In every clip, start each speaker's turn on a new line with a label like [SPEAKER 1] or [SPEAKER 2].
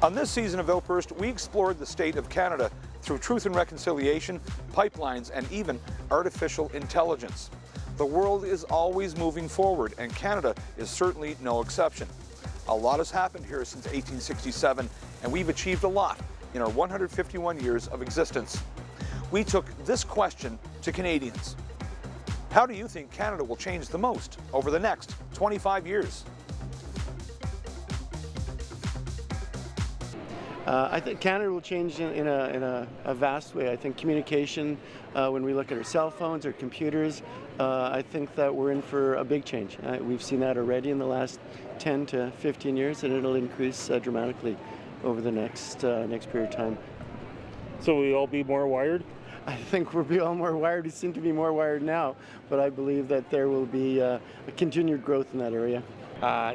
[SPEAKER 1] On this season of Outburst, we explored the state of Canada through truth and reconciliation, pipelines, and even artificial intelligence. The world is always moving forward, and Canada is certainly no exception. A lot has happened here since 1867, and we've achieved a lot in our 151 years of existence. We took this question to Canadians. How do you think Canada will change the most over the next 25 years?
[SPEAKER 2] I think Canada will change in a vast way. I think communication, when we look at our cell phones or computers, I think that we're in for a big change. We've seen that already in the last 10 to 15 years, and it'll increase dramatically over the next period of time.
[SPEAKER 3] So will we all be more wired?
[SPEAKER 2] I think we'll be all more wired. We seem to be more wired now, but I believe that there will be a continued growth in that area.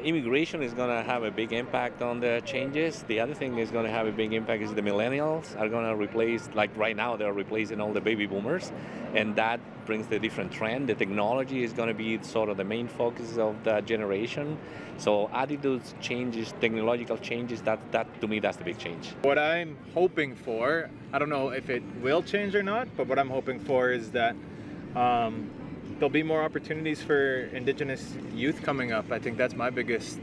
[SPEAKER 4] Immigration is going to have a big impact on the changes. The other thing is going to have a big impact is the millennials are going to replace, like right now they're replacing all the baby boomers, and that brings the different trend. The technology is going to be sort of the main focus of the generation. So attitudes changes, technological changes, that to me that's the big change.
[SPEAKER 5] What I'm hoping for, I don't know if it will change or not, but what I'm hoping for is that there'll be more opportunities for Indigenous youth coming up. I think that's my biggest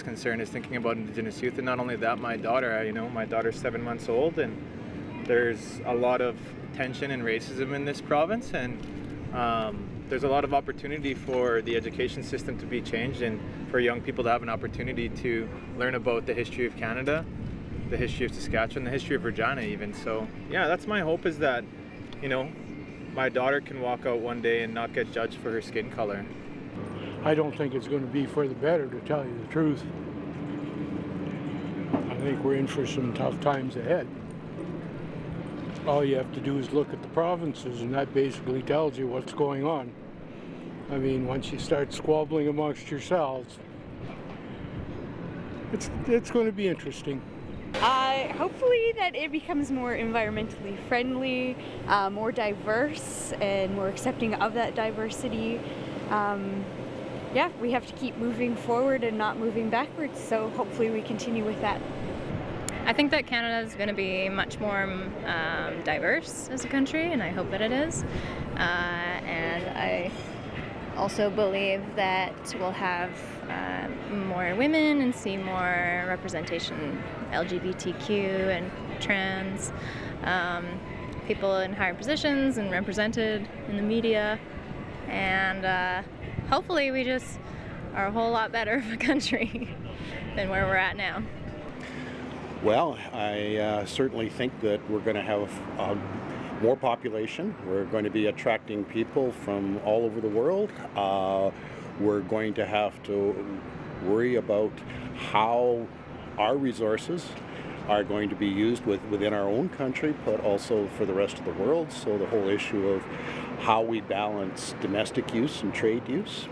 [SPEAKER 5] concern, is thinking about Indigenous youth. And not only that, my daughter, my daughter's 7 months old, and there's a lot of tension and racism in this province, and there's a lot of opportunity for the education system to be changed and for young people to have an opportunity to learn about the history of Canada, the history of Saskatchewan, the history of Regina even. So yeah, that's my hope, is that, my daughter can walk out one day and not get judged for her skin color.
[SPEAKER 6] I don't think it's going to be for the better, to tell you the truth. I think we're in for some tough times ahead. All you have to do is look at the provinces, and that basically tells you what's going on. I mean, once you start squabbling amongst yourselves, it's going to be interesting.
[SPEAKER 7] Hopefully that it becomes more environmentally friendly, more diverse, and more accepting of that diversity. Yeah, we have to keep moving forward and not moving backwards, so hopefully we continue with that.
[SPEAKER 8] I think that Canada is going to be much more diverse as a country, and I hope that it is. And I also believe that we'll have more women and see more representation, LGBTQ and trans, people in higher positions and represented in the media. And hopefully we just are a whole lot better of a country than where we're at now.
[SPEAKER 9] Well, I certainly think that we're going to have more population. We're going to be attracting people from all over the world. We're going to have to worry about how our resources are going to be used within our own country, but also for the rest of the world. So the whole issue of how we balance domestic use and trade use.